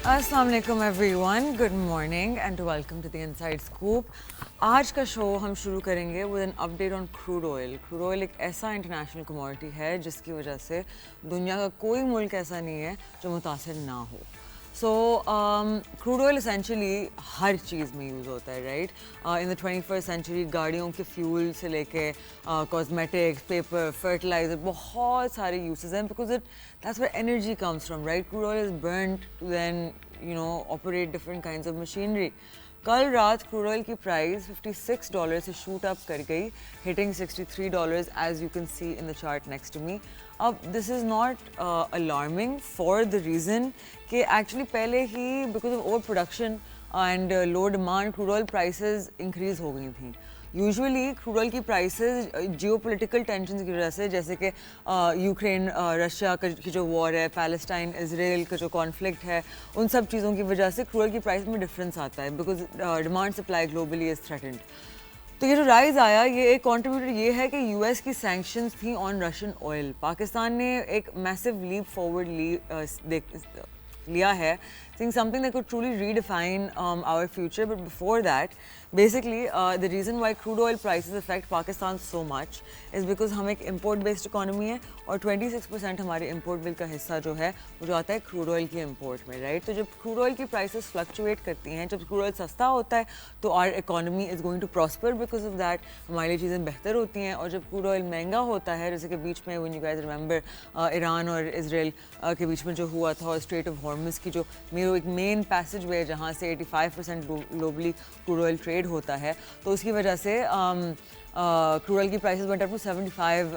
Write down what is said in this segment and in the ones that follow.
अस्सलाम वालेकुम everyone, good morning and welcome to the inside scoop. आज का शो हम शुरू करेंगे with an update on crude oil. Crude oil एक ऐसा इंटरनेशनल कमोडिटी है जिसकी वजह से दुनिया का कोई मुल्क ऐसा नहीं है जो मुतासिर ना हो। सो क्रूड ऑयल एसेंशली हर चीज़ में यूज़ होता है, right? In the 21st century गाड़ियों के फ्यूल से लेके कॉस्मेटिक्स, पेपर, फर्टिलाइजर, बहुत सारे यूसेस हैं because that's where energy comes from, right? Crude oil is burnt to then, operate different kinds of machinery. कल रात क्रूड ऑयल की प्राइस $56 से शूट अप कर गई, hitting $63 as you can see in the chart next to me. अब this is not alarming for the reason कि actually पहले ही because of over production and low demand crude oil prices increase हो गई थी। Usually crude oil की prices geopolitical tension की वजह से, जैसे कि यूक्रेन रशिया की जो वॉर है, पैलेस्टाइन इसराइल का जो कॉन्फ्लिक्ट है, उन सब चीज़ों की वजह से क्रूड ऑयल की प्राइस में डिफरेंस आता है because demand supply globally is threatened. तो ये जो राइज आया, ये एक कंट्रीब्यूटर ये है कि यूएस की सैंक्शंस थी ऑन रशियन ऑयल। पाकिस्तान ने एक मैसिव लीप फॉरवर्ड लिया है, saying something that could truly redefine our future. But before that, basically, the reason why crude oil prices affect Pakistan so much is because हम एक import-based economy है और 26% हमारे import bill का हिस्सा जो है वो जो आता है crude oil की import में, right? तो जब crude oil की prices fluctuate करती हैं, जब crude oil सस्ता होता है तो our economy is going to prosper because of that, हमारे लिए चीज़ें बेहतर होती हैं। और जब crude oil महंगा होता है, जैसे कि बीच में when you guys remember Iran और इसराइल के बीच में जो हुआ था और स्ट्रेट ऑफ हॉर्मुज़ की जो एक मेन पैसेज वे जहाँ से 85% ग्लोबली क्रूड ऑयल ट्रेड होता है, तो उसकी वजह से क्रूड ऑयल की prices went up to $75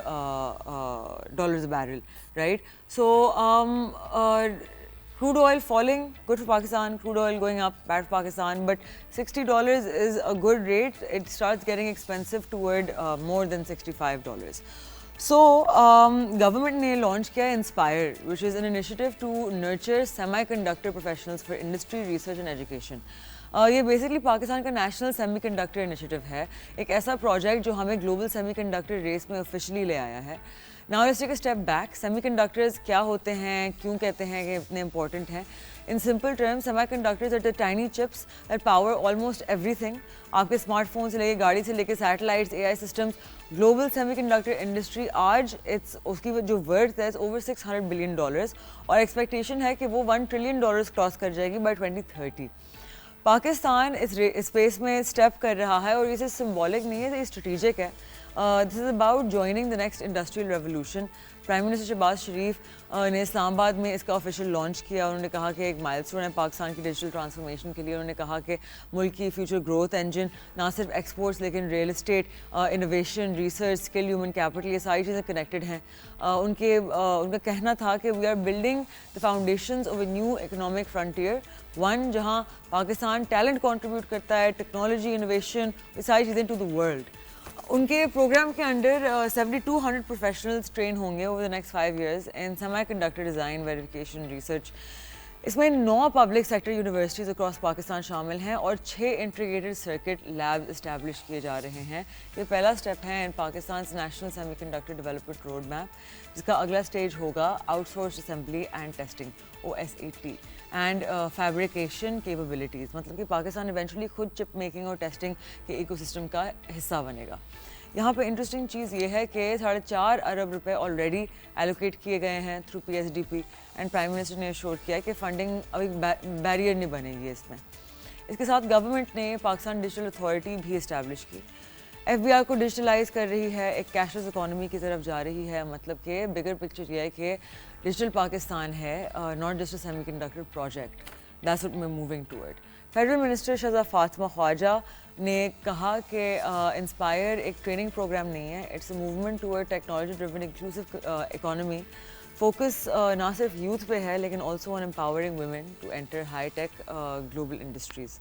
a barrel, right? So crude oil falling, good for Pakistan. Crude oil going up, bad for Pakistan. But $60 is a good rate. It starts getting expensive toward more than $65. So, government ने launch किया Inspire, which is an initiative to nurture semiconductor professionals for industry, research and education. ये basically Pakistan का national semiconductor initiative है, एक ऐसा project जो हमें global semiconductor race में ऑफिशियली ले आया है। Now let's take a step back. Semiconductors क्या होते हैं, क्यों कहते हैं कि इतने इंपॉर्टेंट हैं? In simple terms, semiconductors are the tiny chips that power almost everything. आपके स्मार्टफोन से लेके गाड़ी से लेके satellites, AI systems, global semiconductor industry आज उसकी जो वर्थ है ओवर $600 बिलियन और एक्सपेक्टेशन है कि वो $1 ट्रिलियन क्रॉस कर जाएगी बाय 2030। पाकिस्तान इस स्पेस में स्टेप कर रहा है और ये सिंबॉलिक नहीं है, ये स्ट्रेटेजिक है। This is about joining the next industrial revolution. Prime minister Shahbaz Sharif ने इस्लामाबाद में इसका ऑफिशियल लॉन्च किया। उन्होंने कहा कि एक माइलस्टोन है पाकिस्तान की डिजिटल ट्रांसफॉर्मेशन के लिए। उन्होंने कहा कि मुल्क की फ्यूचर ग्रोथ इंजन ना सिर्फ एक्सपोर्ट्स लेकिन real estate, innovation, research, skill, human capital, ये सारी चीज़ें कनेक्टेड हैं। उनका कहना था कि we are building the foundations of a new economic frontier, one जहाँ पाकिस्तान टैलेंट कंट्रीब्यूट करता है, टेक्नोलॉजी, इनोवेशन, ये सारी चीज़ें टू द वर्ल्ड। उनके प्रोग्राम के अंडर 7200 प्रोफेशनल्स ट्रेन होंगे over the next 5 years in semiconductor design, verification, research. इसमें 9 public sector universities across Pakistan शामिल हैं और 6 इंटीग्रेटेड सर्किट लैब इस्टेब्लिश किए जा रहे हैं। ये पहला स्टेप है in Pakistan national semiconductor development road map, जिसका अगला स्टेज होगा outsource assembly and testing, OSAT, and fabrication capabilities. मतलब कि पाकिस्तान इवेंचुअली खुद चिप मेकिंग और टेस्टिंग के इकोसिस्टम का हिस्सा बनेगा। यहाँ पे इंटरेस्टिंग चीज़ ये है कि $4.5 अरब ऑलरेडी एलोकेट किए गए हैं through PSDP and prime minister ने एश्योर किया कि फंडिंग अभी बैरियर नहीं बनेगी इसमें। इसके साथ गवर्नमेंट ने पाकिस्तान डिजिटल अथॉरिटी भी इस्टेब्लिश की। FBI को डिजिटलाइज कर रही है, एक कैशलेस इकोनॉमी की तरफ जा रही है। मतलब कि बिगर पिक्चर ये है कि डिजिटल पाकिस्तान है, not just a semiconductor project, that's what we are moving toward. Federal minister Shahzad Fatima Khawaja ने कहा कि इंस्पायर एक ट्रेनिंग प्रोग्राम नहीं है, it's a movement toward technology driven inclusive economy. Focus ना सिर्फ यूथ पे है लेकिन also on empowering women to enter high tech global industries.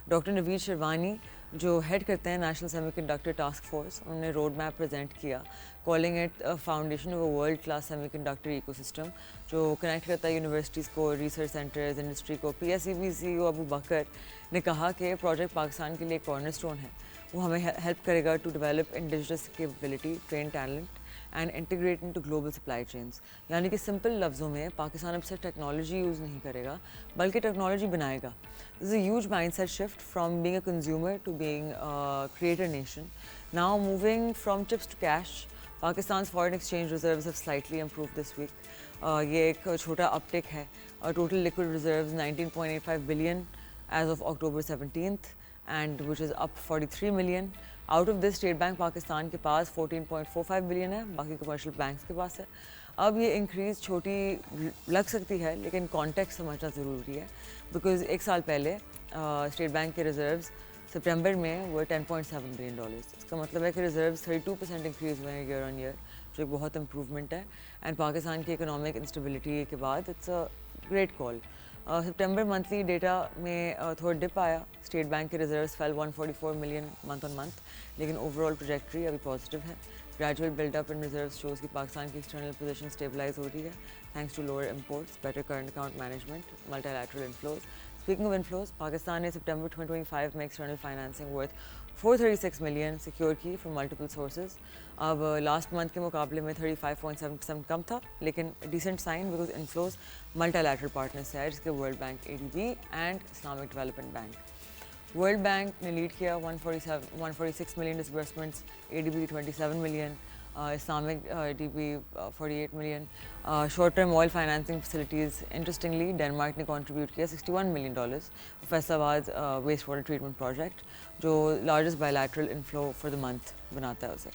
Doctor Naveed Shirwani जो हेड करते हैं नेशनल सेमीकंडक्टर टास्क फोर्स, उन्होंने रोड मैप प्रेजेंट किया, calling it foundation of a world class semiconductor ecosystem, जो कनेक्ट करता है यूनिवर्सिटीज़ को, रिसर्च सेंटर्स, इंडस्ट्री को। PSEB CEO अबू बकर ने कहा कि प्रोजेक्ट पाकिस्तान के लिए कॉर्नरस्टोन है, वो हमें हेल्प करेगा to develop in digital capability, train talent and integrate into global supply chains. यानी कि सिंपल लफ्ज़ों में पाकिस्तान अब सिर्फ टेक्नोलॉजी यूज़ नहीं करेगा बल्कि टेक्नोलॉजी बनाएगा. This is a huge mindset shift from being a consumer to being a creator nation. Now moving from chips to cash, Pakistan's foreign exchange reserves have slightly improved this week. ये एक छोटा uptick है. Total liquid reserves 19.85 billion as of October 17th, and which is up 43 million. Out of this, State Bank Pakistan के पास 14.45 billion है, बाकी commercial banks के पास है. अब ये इंक्रीज़ छोटी लग सकती है लेकिन कॉन्टेक्स्ट समझना ज़रूरी है बिकॉज एक साल पहले स्टेट बैंक के रिजर्व्स सितंबर में वो 10.7 बिलियन डॉलर्स. इसका मतलब है कि रिजर्व्स 32% इंक्रीज़ हुए हैं ईयर ऑन ईयर, जो एक बहुत इम्प्रूवमेंट है. एंड पाकिस्तान की इकोनॉमिक इंस्टेबिलिटी के बाद it's a great call. September monthly data में थोड़ा डिप आया. स्टेट बैंक के reserves fail 144 million month on month, लेकिन ओवरऑल प्रोजेक्ट्री अभी पॉजिटिव है. Gradual build-up in reserves shows कि पाकिस्तान की external position stabilize हो रही है thanks to lower imports, better current account management, multilateral inflows. Speaking of inflows, Pakistan ने September 2025 में external financing worth 436 million secure की from multiple sources. अब last month के मुकाबले में 35.7% कम था, लेकिन decent sign because inflows multilateral partners से आए, जिसके World Bank, ADB and Islamic Development Bank. World Bank ने लीड किया 146 million disbursements, ADB 27 million, Islamic DB 48 million. Short-term oil financing facilities, interestingly, Denmark ने contribute किया $61 million. Faisalabad wastewater treatment project, जो largest bilateral inflow for the month बनाता है उसे.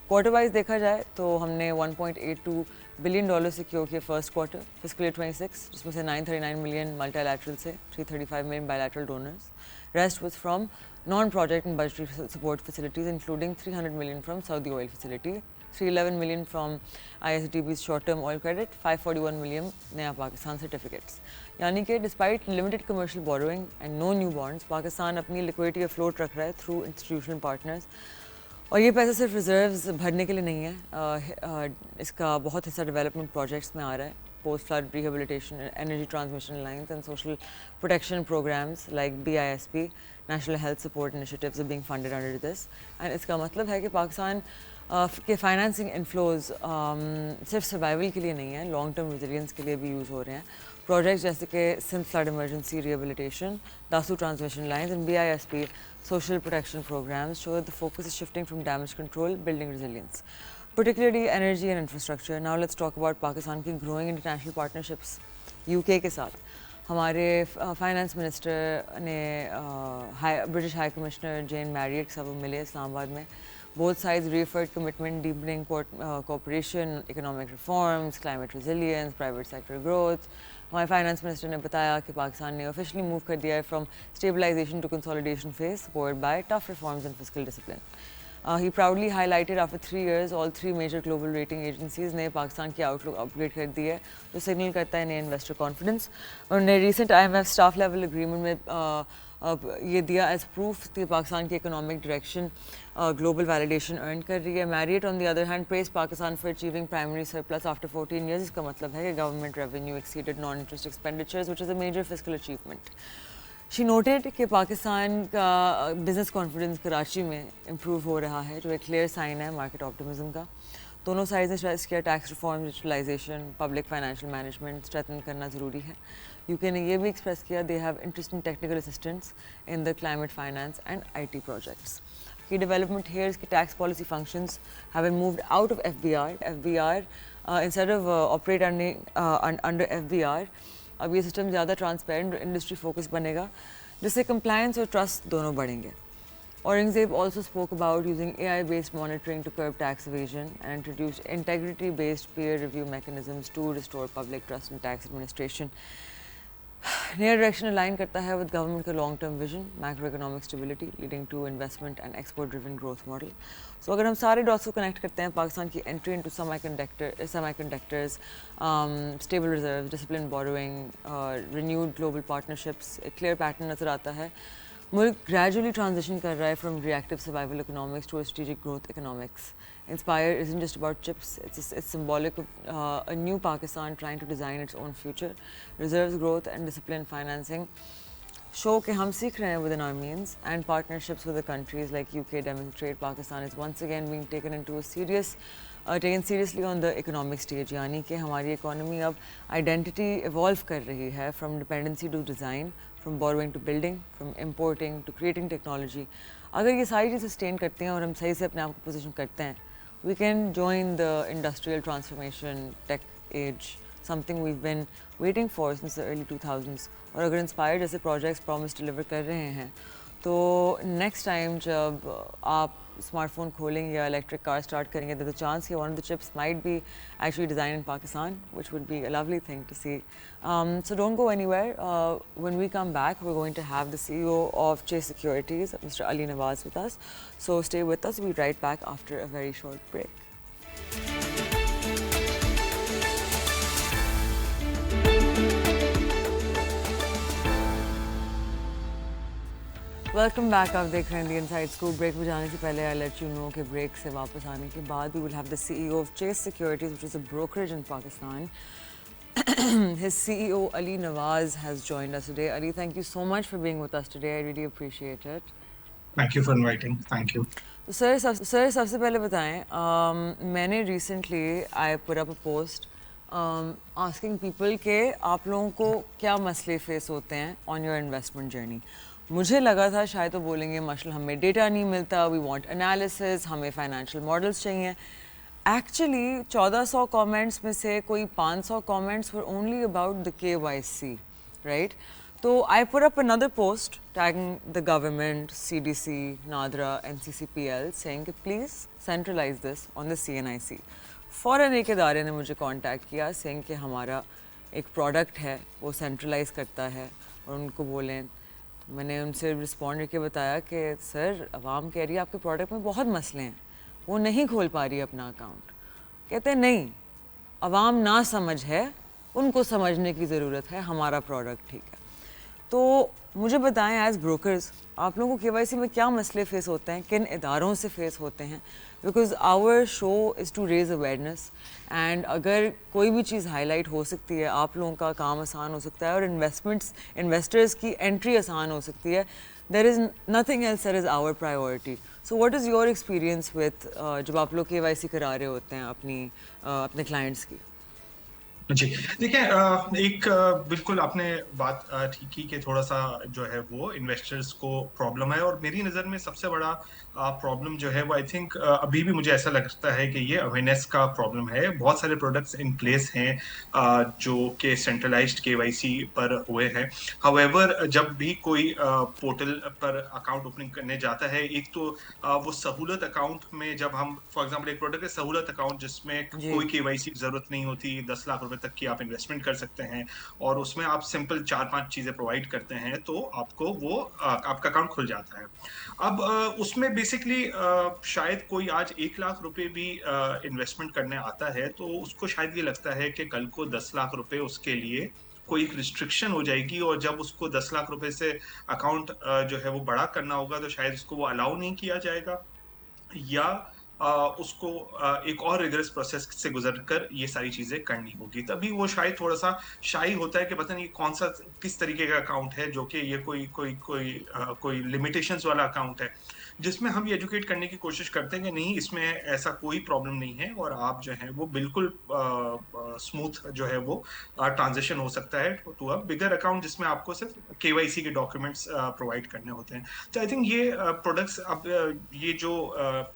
Quarter wise देखा जाए तो हमने 1.82 बिलियन डॉलर सिक्योर किए फर्स्ट क्वार्टर फिस्कल ईयर 26, जिसमें से 939 मिलियन मल्टीलैटरल से, 335 million bilateral donors. Rest was from non project and budgetary support facilities including 300 million from Saudi oil facility, 311 million from ISDB's short term oil credit, 541 million Naya Pakistan certificates. यानी कि despite limited commercial borrowing and no new bonds, Pakistan अपनी liquidity afloat रख रहा है through institutional partners. और ये पैसा सिर्फ रिजर्व्स भरने के लिए नहीं है, इसका बहुत हिस्सा डेवलपमेंट प्रोजेक्ट्स में आ रहा है. Post flood rehabilitation, energy transmission lines and social protection programs like BISP, national health support initiatives are being funded under this. And इसका मतलब है कि पाकिस्तान के फाइनेंसिंग इन्फ्लोज सिर्फ सर्वाइवल के लिए नहीं है, लॉन्ग टर्म रेजिलियंस के लिए भी यूज़ हो रहे हैं. प्रोजेक्ट्स जैसे कि Sindh flood emergency rehabilitation, Dasu transmission lines and BISP social protection programs show that the focus is shifting from damage control, building resilience, particularly energy and infrastructure. Now let's talk about Pakistan की growing international partnerships UK के साथ. हमारे finance minister ने British high commissioner जेन Marriott के साथ मिले इस्लामाबाद में. Both sides reaffirmed commitment, deepening cooperation, economic reforms, climate resilience, private sector growth. हमारे फाइनेंस मिनिस्टर ने बताया कि पाकिस्तान ने ऑफिशियली मूव कर दिया है from stabilization to consolidation phase, supported by tough reforms and fiscal discipline. He proudly highlighted after 3 years all 3 major global rating agencies ने पाकिस्तान की आउटलुक अपग्रेड कर दी है, जो सिग्नल करता है नए इन्वेस्टर कॉन्फिडेंस. उन्होंने recent IMF staff level agreement में ये दिया एज प्रूफ कि पाकिस्तान की economic direction global validation earn कर रही है. Marriott on the other hand praise Pakistan for achieving primary surplus after 14 years. इसका मतलब है कि government revenue exceeded non interest expenditures, which is a major fiscal achievement. She noted कि पाकिस्तान का business confidence Karachi में इम्प्रूव हो रहा है, जो एक क्लियर साइन है मार्केट ऑप्टिमिज्म का. दोनों साइड ने स्ट्रेस किया tax reform, digitalization, public financial management strengthen करना ज़रूरी है. UK ने ये भी एक्सप्रेस किया they have interest in technical assistance in the climate finance and IT projects. Key development here is that tax policy functions have been moved out of FBR. Instead of operate under FBR, अब ये system ज़्यादा transparent और industry focus बनेगा, जिससे compliance और trust दोनों बढ़ेंगे. Aurangzeb also spoke about using AI-based monitoring to curb tax evasion and introduced integrity-based peer review mechanisms to restore public trust in tax administration. नया डायरेक्शन अलाइन करता है with government का long term vision, macro economic stability leading to investment and export driven growth model. So अगर हम सारे dots को connect करते हैं, पाकिस्तान की entry into semiconductors, stable reserve, discipline borrowing, renewed global partnerships, एक क्लियर पैटर्न नज़र आता है. मुल्क ग्रेजुअली ट्रांजिशन कर रहा है from reactive survival economics to strategic growth economics. Inspire isn't just about chips, it's symbolic of a new Pakistan trying to design its own future. Reserves growth and disciplined financing show कि हम सीख रहे हैं within our means, and partnerships with the countries like UK demonstrate Pakistan is once again being taken into a taken seriously on the economic stage. यानी कि हमारी economy अब identity evolve कर रही है from dependency to design, from borrowing to building, from importing to creating technology. अगर ये सारी चीज़ sustain करते हैं और हम सही से अपने आप को position करते हैं, we can join the industrial transformation tech age, something we've been waiting for since the early 2000s. और अगर इंस्पायर जैसे प्रोजेक्ट्स प्रॉमिस डिलीवर कर रहे हैं तो नेक्स्ट टाइम जब आप स्मार्टफोन खोलेंगे या इलेक्ट्रिक कार स्टार्ट करेंगे तो चांस कि one of the chips might be actually design in Pakistan, which would be a lovely thing to see. So don't go anywhere. When we come back, we're going to have the CEO of Chase Securities, Mr. Ali Nawaz, with us. So stay with us. We'll be right back after a very short break. Welcome back. आप देख रहे हैं the inside scoop. Break में जाने से पहले I let you know कि break से वापस आने के बाद we will have the CEO of Chase Securities, which is a brokerage in Pakistan. His CEO Ali Nawaz has joined us today. Ali, thank you so much for being with us today. I really appreciate it. Thank you for inviting. Thank you. तो sir सबसे पहले बताएं, मैंने recently आई put up अ post asking people के आप लोगों को क्या मसले फेस होते हैं ऑन योर इन्वेस्टमेंट जर्नी. मुझे लगा था शायद तो बोलेंगे मसला हमें डेटा नहीं मिलता, वी वांट एनालिसिस, हमें फाइनेंशियल मॉडल्स चाहिए. एक्चुअली 1400 कमेंट्स में से कोई 500 comments were only about the KYC, राइट? तो I put up another post tagging the government, CDC, NADRA, NCCPL, saying कि please centralise this on the CNIC. फ़ौरन एक इदारे ने मुझे कांटेक्ट किया सेइंग कि हमारा एक प्रोडक्ट है वो सेंट्रलाइज करता है और उनको बोलें. मैंने उनसे रिस्पॉन्ड करके बताया कि सर अवाम कह रही है आपके प्रोडक्ट में बहुत मसले हैं, वो नहीं खोल पा रही अपना अकाउंट. कहते हैं नहीं, अवाम ना समझ है, उनको समझने की ज़रूरत है, हमारा प्रोडक्ट ठीक है. तो मुझे बताएं एज ब्रोकर्स आप लोगों को KYC में क्या मसले फेस होते हैं, किन इदारों से फेस होते हैं? Because our show is to raise awareness, and अगर कोई भी चीज़ हाईलाइट हो सकती है आप लोगों का काम आसान हो सकता है और इन्वेस्टर्स की एंट्री आसान हो सकती है. There is nothing else that is our priority. So what is your experience with जब आप लोग KYC करा रहे होते हैं अपने क्लाइंट्स की? जी देखिए, एक बिल्कुल आपने बात ठीक की कि थोड़ा सा जो है वो इन्वेस्टर्स को प्रॉब्लम है, और मेरी नज़र में सबसे बड़ा प्रॉब्लम जो है वो आई थिंक अभी भी मुझे ऐसा लगता है कि ये अवेयरनेस का प्रॉब्लम है. बहुत सारे प्रोडक्ट्स इन प्लेस हैं जो कि सेंट्रलाइज्ड KYC पर हुए हैं. हाउएवर जब भी कोई पोर्टल पर अकाउंट ओपनिंग करने जाता है, एक तो वो सहूलत अकाउंट में जब हम फॉर एग्जांपल एक प्रोडक्ट है सहूलत अकाउंट जिसमें कोई KYC की जरूरत नहीं होती, 10 लाख रुपए तक की आप इन्वेस्टमेंट कर सकते हैं और उसमें आप सिंपल 4-5 चीजें प्रोवाइड करते हैं तो आपको वो आपका अकाउंट खुल जाता है. अब उसमें बेसिकली शायद कोई आज 1 लाख रुपए भी इन्वेस्टमेंट करने आता है तो उसको शायद ये लगता है कि कल को 10 लाख रुपए उसके लिए कोई एक रिस्ट्रिक्शन हो जाएगी, और जब उसको 10 लाख रुपए से अकाउंट जो है वो बड़ा करना होगा तो शायद उसको वो अलाउ नहीं किया जाएगा, या उसको एक और रिगरस प्रोसेस से गुजरकर ये सारी चीजें करनी होगी. तभी वो शायद थोड़ा सा शाई होता है कि पता नहीं कौन सा किस तरीके का अकाउंट है जो कि ये कोई लिमिटेशंस वाला अकाउंट है, जिसमें हम ये एजुकेट करने की कोशिश करते हैं कि नहीं, इसमें ऐसा कोई प्रॉब्लम नहीं है और आप जो है वो बिल्कुल स्मूथ जो है वो ट्रांजिशन हो सकता है टू अ बिगर अकाउंट जिसमें आपको सिर्फ KYC के डॉक्यूमेंट्स प्रोवाइड करने होते हैं. तो आई थिंक ये प्रोडक्ट्स अब ये जो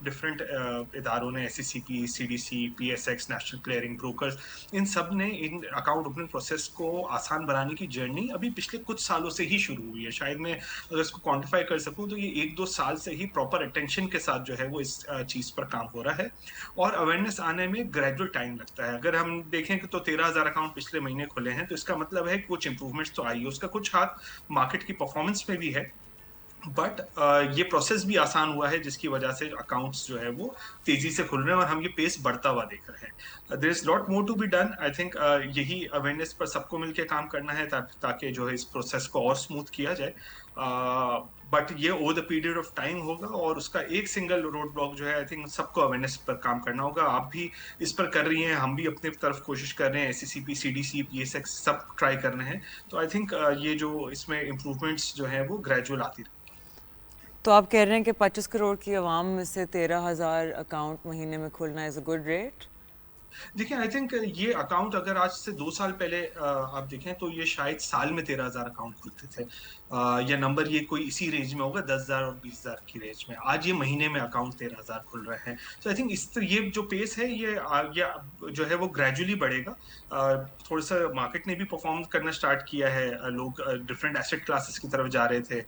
डिफरेंट इदारों ने SECP, CDC, PSX, national clearing brokers, इन सब ने इन अकाउंट ओपनिंग प्रोसेस को आसान बनाने की जर्नी अभी पिछले कुछ सालों से ही शुरू हुई है. शायद मैं अगर इसको क्वांटिफाई कर सकूं तो ये 1-2 साल से ही प्रॉपर अटेंशन के साथ जो है वो इस चीज पर काम हो रहा है, और अवेयरनेस आने में ग्रेजुअल टाइम लगता है. अगर हम देखें कि तो 13,000 अकाउंट पिछले महीने खुले हैं तो इसका मतलब है कि कुछ इंप्रूवमेंट्स तो आई है, उसका कुछ हाथ मार्केट की परफॉर्मेंस में भी है, बट ये प्रोसेस भी आसान हुआ है जिसकी वजह से अकाउंट्स जो है वो तेजी से खुल रहे हैं और हम ये पेस बढ़ता हुआ देख रहे हैं. There is lot more to be done. I think यही अवेयरनेस पर सबको मिलकर काम करना है ताकि जो है इस प्रोसेस को और स्मूथ किया जाए. बट ये over the period of time होगा, और उसका एक सिंगल रोड ब्लॉक जो है, आई थिंक सबको अवेयरनेस पर काम करना होगा। आप भी इस पर कर रही हैं, हम भी अपने तरफ कोशिश कर रहे हैं, एससीसीपी, सीडीसी, पीएसएक्स सब ट्राई कर रहे हैं। तो आई थिंक ये जो इसमें इम्प्रूवमेंट्स जो है वो ग्रेजुअल आती रहेंगी। तो आप कह रहे हैं कि 25 करोड़ की आवाम में से 13,000 अकाउंट महीने में खुलना इज़ अ गुड रेट? देखिए, आई थिंक ये अकाउंट अगर आज से 2 साल पहले आप देखें तो ये शायद साल में 13,000 अकाउंट खुलते थे। या नंबर ये कोई इसी रेंज में होगा, 10,000 और 20,000 की रेंज में। आज ये महीने में अकाउंट 13,000 खुल रहे हैं। तो आई थिंक ये जो पेस है ये जो है वो ग्रेजुअली बढ़ेगा। थोड़ा सा मार्केट ने भी परफॉर्म करना स्टार्ट किया है। लोग डिफरेंट एसेट क्लासेस की तरफ जा रहे थे।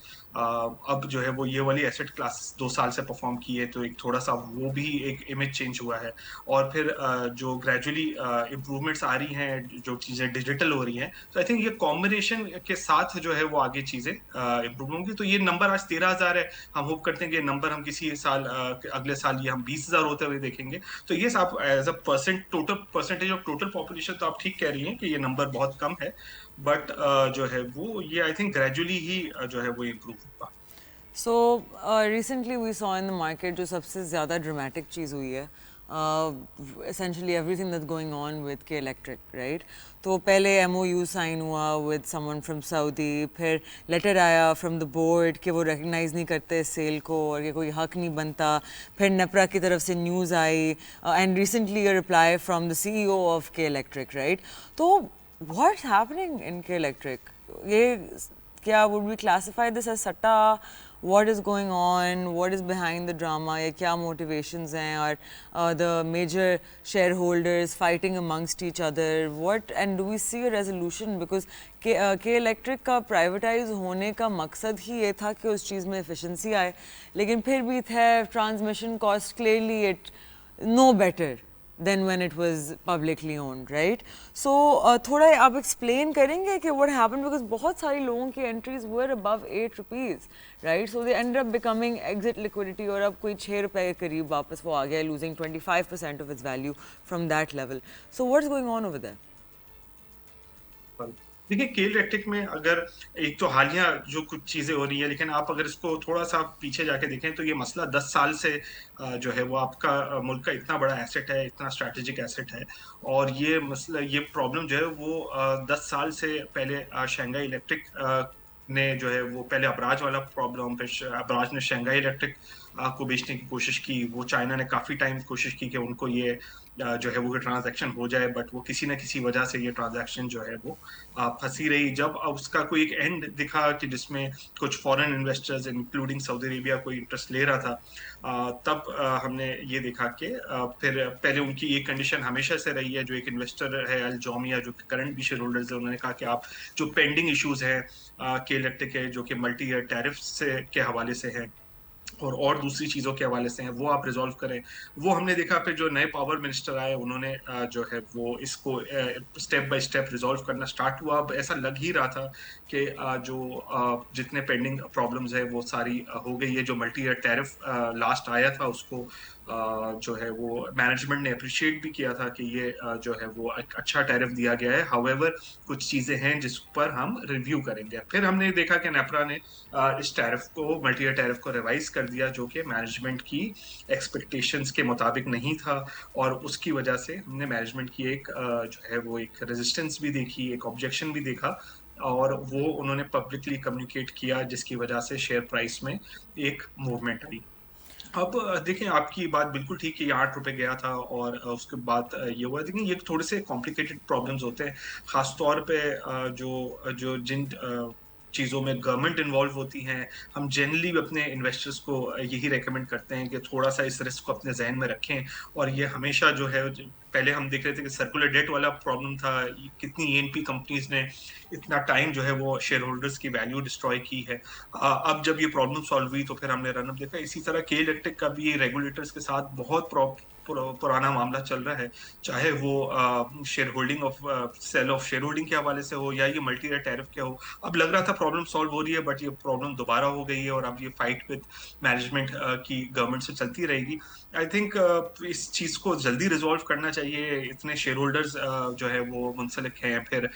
अब जो है वो ये वाली एसेट क्लासेस 2 साल से परफॉर्म की है, तो एक थोड़ा सा वो भी एक इमेज चेंज हुआ है। और फिर जो ग्रेजुअली इम्प्रूवमेंट्स आ रही हैं, जो चीजें डिजिटल हो रही हैं, तो आई थिंक ये कॉम्बिनेशन के साथ जो है वो आगे चीजें इम्प्रूव होंगी। तो ये नंबर आज 13,000 है, हम होप करते हैं कि ये नंबर हम किसी साल अगले साल ये हम 20,000 होते हुए देखेंगे। तो ये आप as a total percentage of total population तो आप ठीक कह रही हैं कि ये नंबर बहुत कम है, बट जो है वो ये आई थिंक ग्रेजुअली ही जो है वो इम्प्रूव होगा। So recently we saw in the market जो सबसे ज़्यादा ड्रामेटिक चीज़ हुई है, essentially everything that's going on with K Electric, right? तो पहले MOU साइन हुआ with someone from Saudi, फिर लेटर आया from the board कि वो रिकग्नाइज नहीं करते सेल को और ये कोई हक नहीं बनता। फिर नेपरा की तरफ से news I and recently a reply from the CEO of K Electric, right? तो what's happening in K Electric? ये क्या would we classify this as सट्टा? What is going on? What is behind the drama? या क्या motivations हैं? और the major shareholders fighting amongst each other? What and do we see a resolution? Because K Electric का privatize होने का मकसद ही ये था कि उस चीज़ में efficiency आए, लेकिन फिर भी थे transmission cost clearly it no better than when it was publicly owned, right? So थोड़ा आप explain करेंगे कि what happened, because बहुत सारे लोगों की entries were above 8 rupees, right? So they ended up becoming exit liquidity और अब कोई 6 रुपए के करीब वापस वो आ गया, losing 25% of its value from that level. So what's going on over there? देखिए, के इलेक्ट्रिक में अगर एक तो हालिया जो कुछ चीजें हो रही है, लेकिन आप अगर इसको थोड़ा सा पीछे जाके देखें तो ये मसला 10 साल से जो है वो आपका मुल्क का इतना बड़ा एसेट है, इतना स्ट्रैटेजिक एसेट है। और ये मसला, ये प्रॉब्लम जो है वो 10 साल से पहले शंघाई इलेक्ट्रिक ने जो है वो पहले अबराज वाला प्रॉब्लम, फिर अबराज ने शंघाई इलेक्ट्रिक को बेचने की कोशिश की। वो चाइना ने काफी टाइम कोशिश की कि उनको ये जो है वो ट्रांजैक्शन हो जाए, बट वो किसी न किसी वजह से ये ट्रांजैक्शन जो है वो फंसी रही। जब अब उसका कोई एक एंड दिखा कि जिसमें कुछ foreign investors including Saudi Arabia कोई इंटरेस्ट ले रहा था, तब हमने ये देखा कि फिर पहले उनकी ये कंडीशन हमेशा से रही है। जो एक इन्वेस्टर है अल जौमिया, जो करंट भी शेयर होल्डर्स है, उन्होंने कहा कि आप जो पेंडिंग इश्यूज है के इलेक्ट्रिक है, जो कि मल्टी ईयर टैरिफ से के हवाले से है और दूसरी चीजों के हवाले से हैं, वो आप रिजॉल्व करें। वो हमने देखा। फिर जो नए पावर मिनिस्टर आए, उन्होंने जो है वो इसको स्टेप बाय स्टेप रिजॉल्व करना स्टार्ट हुआ। अब ऐसा लग ही रहा था कि जो जितने पेंडिंग प्रॉब्लम्स है वो सारी हो गई है। जो मल्टी ईयर टैरिफ लास्ट आया था उसको जो है वो मैनेजमेंट ने अप्रिशिएट भी किया था कि ये जो है वो एक अच्छा टैरिफ दिया गया है। हाउएवर कुछ चीजें हैं जिस पर हम रिव्यू करेंगे। फिर हमने देखा कि नेपरा ने इस टैरिफ को, मल्टी ईयर टैरिफ को रिवाइज कर दिया, जो कि मैनेजमेंट की एक्सपेक्टेशंस के मुताबिक नहीं था। और उसकी वजह से हमने मैनेजमेंट की एक जो है वो एक रेजिस्टेंस भी देखी, एक ऑब्जेक्शन भी देखा, और वो उन्होंने पब्लिकली कम्युनिकेट किया, जिसकी वजह से शेयर प्राइस में एक मूवमेंट आई। अब देखिए, आपकी बात बिल्कुल ठीक है, ये 8 रुपए गया था और उसके बाद ये हुआ। देखिए, ये थोड़े से कॉम्प्लिकेटेड प्रॉब्लम्स होते हैं, खासतौर पे जो जो जिन चीज़ों में गवर्नमेंट इन्वॉल्व होती हैं। हम जनरली अपने इन्वेस्टर्स को यही रेकमेंड करते हैं कि थोड़ा सा इस रिस्क को अपने जहन में रखें। और ये हमेशा जो है, पहले हम देख रहे थे कि सर्कुलर डेट वाला प्रॉब्लम था, कितनी ईएनपी कंपनीज ने इतना टाइम जो है वो शेयर होल्डर्स की वैल्यू डिस्ट्रॉय की है। अब जब ये प्रॉब्लम सॉल्व हुई तो फिर हमने रनअप देखा। इसी तरह के इलेक्ट्रिक का भी रेगुलेटर्स के साथ बहुत पुराना मामला चल रहा है, चाहे वो share holding of sale of share holding के हवाले से हो या ये मल्टी ईयर टैरिफ के हो। अब लग रहा था प्रॉब्लम सॉल्व हो रही है, बट ये प्रॉब्लम दोबारा हो गई है और अब ये फाइट विद मैनेजमेंट की गवर्नमेंट से चलती रहेगी। आई थिंक इस चीज को जल्दी रिजॉल्व करना चाहिए। इतने शेयर होल्डर्स जो है वो मुंसलिक हैं, फिर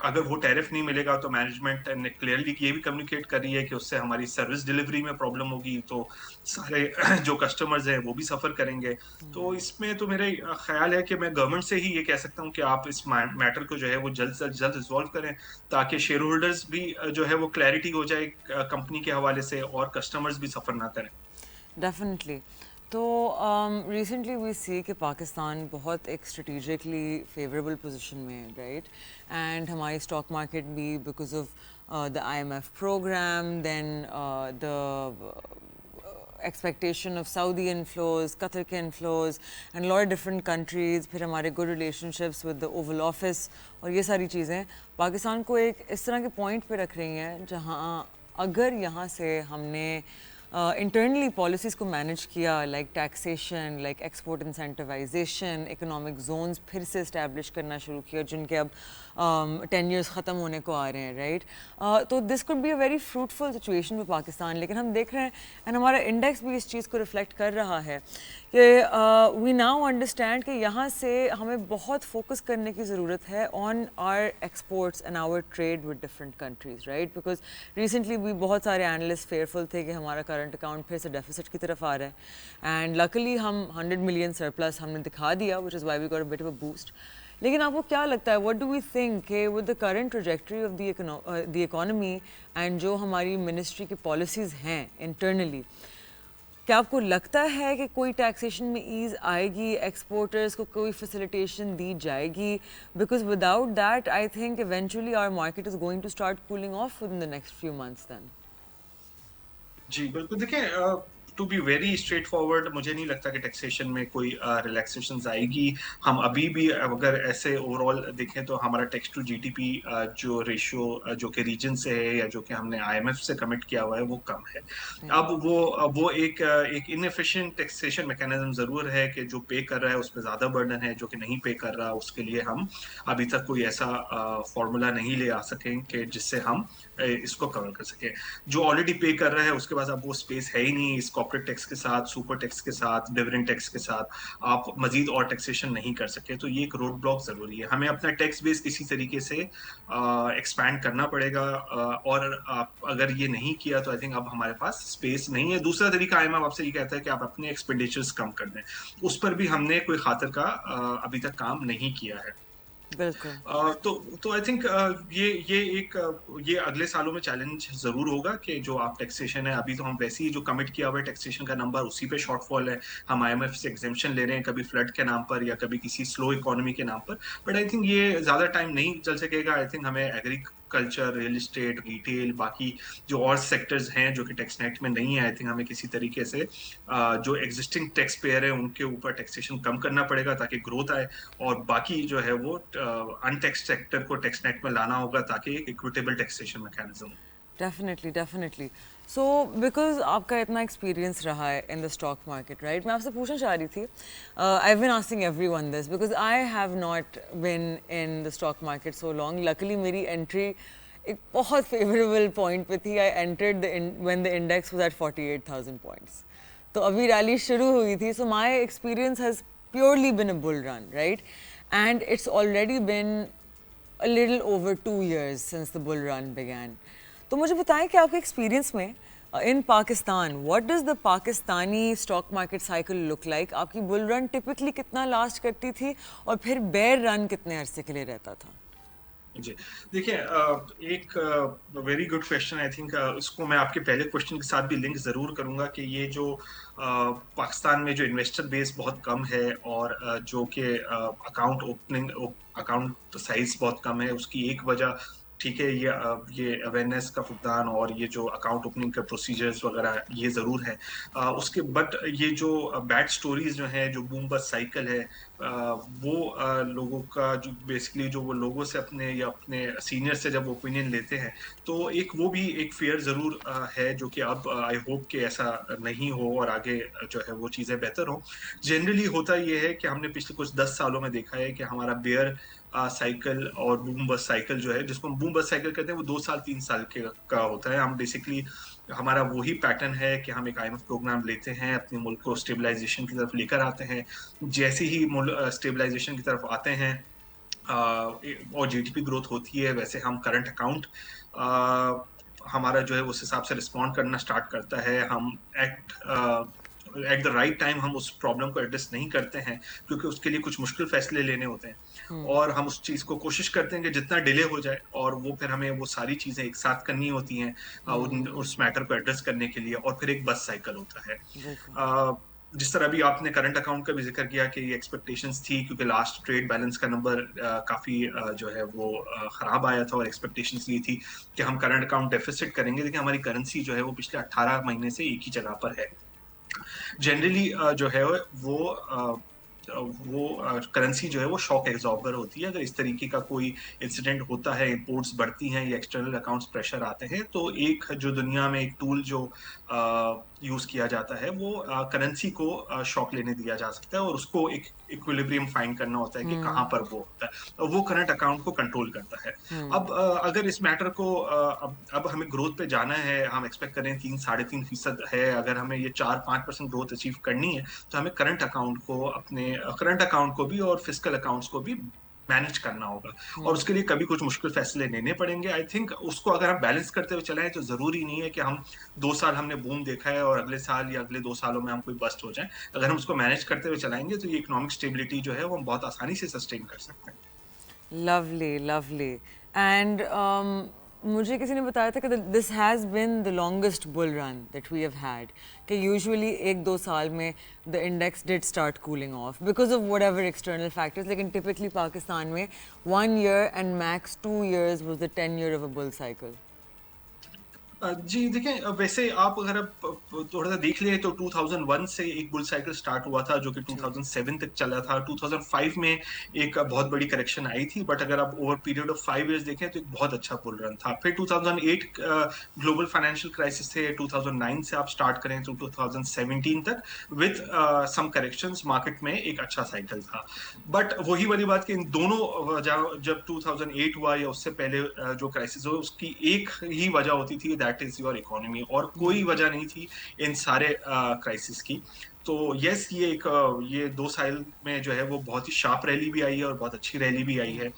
अगर वो टैरिफ नहीं मिलेगा तो मैनेजमेंट ने क्लियरली ये भी कम्युनिकेट कर रही है कि उससे हमारी सर्विस डिलीवरी में प्रॉब्लम होगी, तो सारे जो कस्टमर्स हैं वो भी सफर करेंगे। तो इसमें तो मेरे ख्याल है कि मैं गवर्नमेंट से ही ये कह सकता हूँ कि आप इस मैटर को जो है वो जल्द से जल्द रिजॉल्व करें, ताकि शेयर होल्डर्स भी जो है वो क्लैरिटी हो जाए कंपनी के हवाले से, और कस्टमर्स भी सफर ना करें। डेफिनेटली। तो रिसेंटली वी सी कि पाकिस्तान बहुत एक स्ट्रेटिजिकली फेवरेबल पोजीशन में है, राइट? एंड हमारी स्टॉक मार्केट भी because of the IMF program, then the expectation of Saudi inflows, Qatar के inflows, and a lot of different countries, फिर हमारे good relationships with the Oval Office, और ये सारी चीज़ें पाकिस्तान को एक इस तरह के पॉइंट पे रख रही हैं जहाँ अगर यहाँ से हमने इंटरनली पॉलिसीज़ को मैनेज किया, like taxation, like export incentivisation, economic zones फिर से इस्टेब्लिश करना शुरू किया जिनके अब 10 years ख़त्म होने को आ रहे हैं, राइट? तो this could be a very fruitful situation for Pakistan. लेकिन हम देख रहे हैं, एंड हमारा इंडेक्स भी इस चीज़ को रिफ्लेक्ट कर रहा है कि वी नाउ अंडरस्टैंड कि यहाँ से हमें बहुत फोकस करने की ज़रूरत है on our exports and our trade with different countries, right? Because recently भी बहुत सारे एनालिस्ट फेयरफुल थे कि हमारा करंट अकाउंट फिर से डेफिसिट की तरफ आ रहा है, एंड लकली हम 100 million सरप्लस हमने दिखा दिया, which is why we got a bit of a boost. लेकिन आपको क्या लगता है, व्हाट डू वी थिंक कि with the current trajectory of the economy and जो हमारी मिनिस्ट्री की पॉलिसीज़ हैं इंटरनली, क्या आपको लगता है कि कोई टैक्सेशन में ईज़ आएगी, एक्सपोर्टर्स को कोई फैसिलिटेशन दी जाएगी? Because without that I think eventually our market is going to start cooling off within the next few months then. जी बिल्कुल, देखिए to be very straightforward, मुझे नहीं लगता कि टैक्सेशन में कोई रिलैक्सेशंस आएगी। हम अभी भी अगर ऐसे ओवरऑल देखें तो हमारा टैक्स टू जीडीपी जो रेशियो जो कि रीजन से है या जो कि हमने आईएमएफ से कमिट किया हुआ है वो कम है। अब वो एक इनएफिशिएंट टैक्सेशन मैकेनिज्म जरूर है कि जो पे कर रहा है उस पर ज्यादा बर्डन है, जो कि नहीं पे कर रहा उसके लिए हम अभी तक कोई ऐसा फॉर्मूला नहीं ले आ सकें कि जिससे हम इसको कवर कर सके। जो ऑलरेडी पे कर रहा है उसके पास अब वो स्पेस है ही नहीं, इस कॉर्पोरेट टैक्स के साथ, सुपर टैक्स के साथ, डिविडेंड टैक्स के साथ आप मजीद और टैक्सेशन नहीं कर सके। तो ये एक रोड ब्लॉक जरूरी है, हमें अपना टैक्स बेस किसी तरीके से एक्सपैंड करना पड़ेगा। और आप अगर ये नहीं किया तो आई थिंक अब हमारे पास स्पेस नहीं है। दूसरा तरीका आईएमएफ आपसे ये कहता है कि आप अपने एक्सपेंडिचर्स कम कर दें, उस पर भी हमने कोई खातिर का अभी तक काम नहीं किया है। बिल्कुल। तो आई थिंक ये अगले सालों में चैलेंज जरूर होगा कि जो आप टैक्सेशन है, अभी तो हम वैसे ही जो कमिट किया हुआ है टैक्सेशन का नंबर उसी पे शॉर्टफॉल है। हम आईएमएफ से एग्जेम्पशन ले रहे हैं, कभी फ्लड के नाम पर या कभी किसी स्लो इकोनॉमी के नाम पर। बट आई थिंक ये ज्यादा टाइम नहीं चल सकेगा। आई थिंक हमें एग्रीकल्चर, रियल एस्टेट, रिटेल, बाकी जो और सेक्टर्स हैं जो कि टैक्स नेट में नहीं है, आई थिंक हमें किसी तरीके से जो एग्जिस्टिंग टैक्स पेयर है उनके ऊपर टैक्सेशन कम करना पड़ेगा ताकि ग्रोथ आए, और बाकी जो है वो अनटैक्स सेक्टर को टैक्स नेट में लाना होगा ताकि एक equitable taxation mechanism. Definitely definitely. So because आपका इतना एक्सपीरियंस रहा है in the stock market, right? मैं आपसे पूछना चाह रही थी, I have been asking everyone this because I have not been in the stock market so long. Luckily मेरी एंट्री एक बहुत फेवरेबल पॉइंट पे थी। I entered when the index was eight 48,000 points. तो अभी रैली शुरू हुई थी, so my experience has purely been a bull run, right? And it's already been a little over 2 years since the bull run began. तो मुझे बताएं कि आपके एक्सपीरियंस में in Pakistan what does the Pakistani stock market cycle look like? आपकी bull run typically कितना last करती थी और फिर बेयर रन कितने अरसे के लिए रहता था? जी देखिए, एक very good question. I think इसको मैं आपके पहले क्वेश्चन के साथ भी लिंक जरूर करूंगा कि ये जो पाकिस्तान में जो इन्वेस्टर बेस बहुत कम है और जो कि अकाउंट साइज बहुत कम है, उसकी एक वजह ठीक है ये अवेयरनेस का फुकदान और ये जो अकाउंट ओपनिंग का प्रोसीजर्स वगैरह ये जरूर है। उसके बट ये जो बैड स्टोरीज जो है, जो बूम बस्ट साइकिल है, वो लोगों का जो बेसिकली जो वो लोगों से अपने या अपने सीनियर से जब ओपिनियन लेते हैं तो एक वो भी एक फियर जरूर है, जो कि अब आई होप कि ऐसा नहीं हो और आगे जो है वो चीजें बेहतर हो। जनरली होता ये है कि हमने पिछले कुछ 10 सालों में देखा है कि हमारा बेयर साइकिल और बूम बस्ट साइकिल जो है, जिसको हम बूम बस्ट साइकिल कहते हैं, वो 2 साल 3 साल के का होता है। हम बेसिकली हमारा वही पैटर्न है कि हम एक आईएमएफ प्रोग्राम लेते हैं, अपने मुल्क को स्टेबलाइजेशन की तरफ लेकर आते हैं। जैसे ही स्टेबलाइजेशन की तरफ आते हैं और जीडीपी ग्रोथ होती है, वैसे हम करंट अकाउंट हमारा जो है उस हिसाब से रिस्पॉन्ड करना स्टार्ट करता है। हम एट द राइट टाइम हम उस प्रॉब्लम को एड्रेस नहीं करते हैं, क्योंकि उसके लिए कुछ मुश्किल फैसले लेने होते हैं, और हम उस चीज को कोशिश करते हैं कि जितना डिले हो जाए, और वो फिर हमें वो सारी चीजें एक साथ करनी होती हैं उस मैटर को एड्रेस करने के लिए, और फिर एक बस साइकिल होता है। बिल्कुल। जिस तरह अभी आपने करंट अकाउंट का भी जिक्र किया कि ये एक्सपेक्टेशंस थी, क्योंकि लास्ट ट्रेड बैलेंस का नंबर काफी जो है वो खराब आया था, और एक्सपेक्टेशंस ये थी कि हम करंट अकाउंट डेफिसिट करेंगे। देखिए हमारी करेंसी जो है वो पिछले 18 महीने से एक ही जगह पर है। जनरली जो है वो करेंसी जो है वो शॉक एब्जॉर्बर होती है। अगर इस तरीके का कोई इंसिडेंट होता है, इंपोर्ट्स बढ़ती हैं या एक्सटर्नल अकाउंट्स प्रेशर आते हैं, तो एक जो दुनिया में एक टूल जो यूज किया जाता है, वो करेंसी को शॉक लेने दिया जा सकता है, और उसको एक इक्विलिब्रियम फाइंड करना होता है कि कहाँ पर वो होता है, और वो करंट अकाउंट को कंट्रोल करता है। अब अगर इस मैटर को अब हमें ग्रोथ पे जाना है, हम एक्सपेक्ट करें 3-3.5% है, अगर हमें ये 4-5% ग्रोथ अचीव करनी है, तो हमें करंट अकाउंट को भी और फिस्कल अकाउंट्स को भी मैनेज करना होगा, और उसके लिए कभी कुछ मुश्किल फैसले लेने पड़ेंगे। आई थिंक उसको अगर हम बैलेंस करते हुए चलाएं, तो जरूरी नहीं है कि हम 2 साल हमने बूम देखा है और अगले साल या अगले 2 सालों में हम कोई बस्ट हो जाए। अगर हम उसको मैनेज करते हुए चलाएंगे, तो ये इकोनॉमिक स्टेबिलिटी जो है वो हम बहुत आसानी से सस्टेन कर सकते हैं। लवली लवली एंड मुझे किसी ने बताया था कि this has been the longest bull run that we have had, कि यूजुअली 1-2 साल में the index did start cooling off because of whatever external factors, लेकिन टिपिकली पाकिस्तान में 1 year and max 2 years was the 10 year of a bull cycle. जी देखिए, वैसे आप अगर थोड़ा सा देख लें, तो 2001 से एक बुल साइकिल स्टार्ट हुआ था, जो कि जी 2007 तक चला था। 2005 में एक बहुत बड़ी करेक्शन आई थी, बट अगर आप ओवर पीरियड ऑफ 5 इयर्स देखें, तो एक बहुत अच्छा बुल रन था। फिर 2008 ग्लोबल फाइनेंशियल क्राइसिस थे, 2009 से आप स्टार्ट करें तो 2017 तक विद सम करेक्शंस मार्केट में एक अच्छा साइकिल था। बट वही वाली बात कि इन दोनों जब 2008 हुआ या उससे पहले जो क्राइसिस हुआ, उसकी एक ही वजह होती थी, दैट इज योर इकोनॉमी, और कोई वजह नहीं थी इन सारे क्राइसिस की। तो यस, ये 2 साल में जो है वो बहुत ही शार्प रैली भी आई है और बहुत अच्छी रैली भी आई है।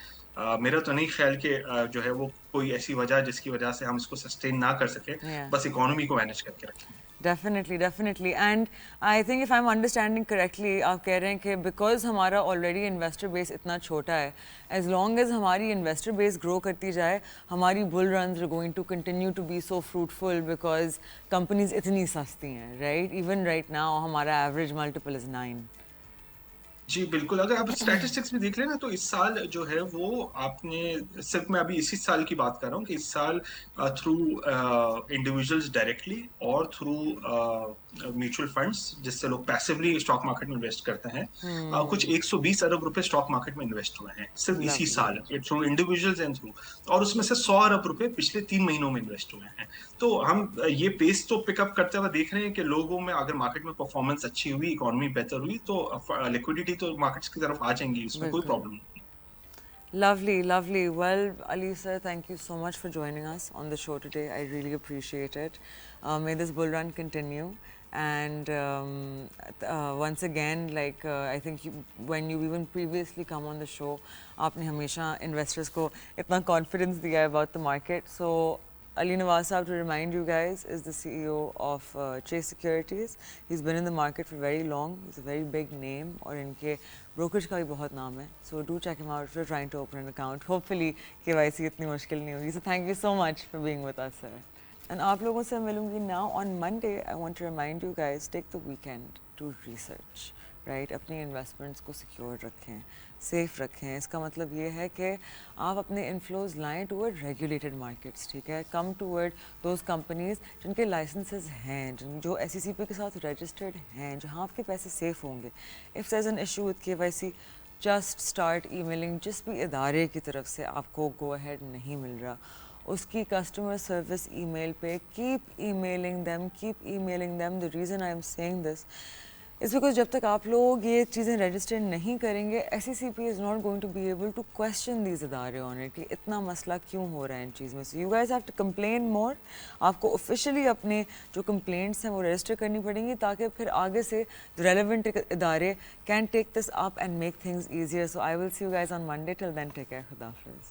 मेरा तो नहीं ख्याल कि जो है वो कोई ऐसी वजह जिसकी वजह से हम इसको सस्टेन ना कर सके, या बस इकोनॉमी को मैनेज करके रखें। Definitely definitely and I think if I am understanding correctly, आप कह रहे हैं कि बिकॉज हमारा ऑलरेडी इन्वेस्टर बेस इतना छोटा है, एज लॉन्ग एज हमारी इन्वेस्टर बेस ग्रो करती जाए, हमारी bull run are going to continue to be so fruitful because companies इतनी सस्ती हैं, राइट? इवन राइट नाउ हमारा एवरेज मल्टीपल इज़ 9। जी बिल्कुल, अगर आप स्टैटिस्टिक्स भी देख लें ना, तो इस साल जो है वो आपने सिर्फ, मैं अभी इसी साल की बात कर रहा हूँ, कि इस साल थ्रू इंडिविजुअल्स डायरेक्टली और थ्रू म्यूचुअल फंड्स, जिससे लोग पैसिवली स्टॉक मार्केट में इन्वेस्ट करते हैं, कुछ 120 अरब रुपए स्टॉक मार्केट में इन्वेस्ट हुए हैं सिर्फ इसी लवली। साल, थ्रू इंडिविजुअल्स एंड थ्रू, और उसमें से 100 अरब रुपए पिछले 3 महीनों में इन्वेस्ट हुए हैं। तो हम ये पेस तो पिकअप करते हुए देख रहे हैं कि लोगों में, अगर मार्केट में परफॉर्मेंस अच्छी हुई, इकोनॉमी बेहतर हुई, तो लिक्विडिटी तो मार्केट्स की तरफ आ जाएंगी, इसमें कोई बिल्कुल। प्रॉब्लम नहीं। Lovely, lovely. Well, Ali sir, thank you so much for joining us on the show today. I really appreciate it. May this bull run continue. And once again, like I think when you even previously come on the show, आपने हमेशा investors को इतना confidence दिया है about the market. So Ali Nawaz Saab, to remind you guys, is the CEO of Chase Securities. He's been in the market for very long. He's a very big name, और इनके brokerage का भी बहुत नाम है. So do check him out if you're trying to open an account. Hopefully KYC इतनी मुश्किल नहीं होगी. So thank you so much for being with us, sir. And आप लोगों से मिलूंगी now on Monday. I want to remind you guys, take the weekend to research. Right अपनी investments को सिक्योर रखें, सेफ रखें। इसका मतलब ये है कि आप अपने इन्फ्लोज लाएं टूवर्ड रेगुलेटेड मार्केट्स, ठीक है, कम टूवर्ड दोज कंपनीज जिनके लाइसेंसेस हैं, जो SECP के साथ रजिस्टर्ड हैं, जहाँ आपके पैसे सेफ होंगे। If there is an issue with KYC, just start emailing. जिस भी इदारे की तरफ से आपको गो अहेड नहीं मिल रहा, उसकी कस्टमर सर्विस ईमेल पे keep emailing them. The reason I am saying this, it's because जब तक आप लोग ये चीज़ें रजिस्टर नहीं करेंगे, SECP is not going to be able to question these इदारे ऑन इट कि इतना मसला क्यों हो रहा है इन चीज़ में। So you guys have to complain more. आपको ऑफिशियली अपने जो कंप्लेंट्स हैं वो रजिस्टर करनी पड़ेंगी, ताकि फिर आगे से रेलिवेंट इदारे can take this up and make things easier. So I will see you guys on Monday. Till then take care, खुदा हाफिज़।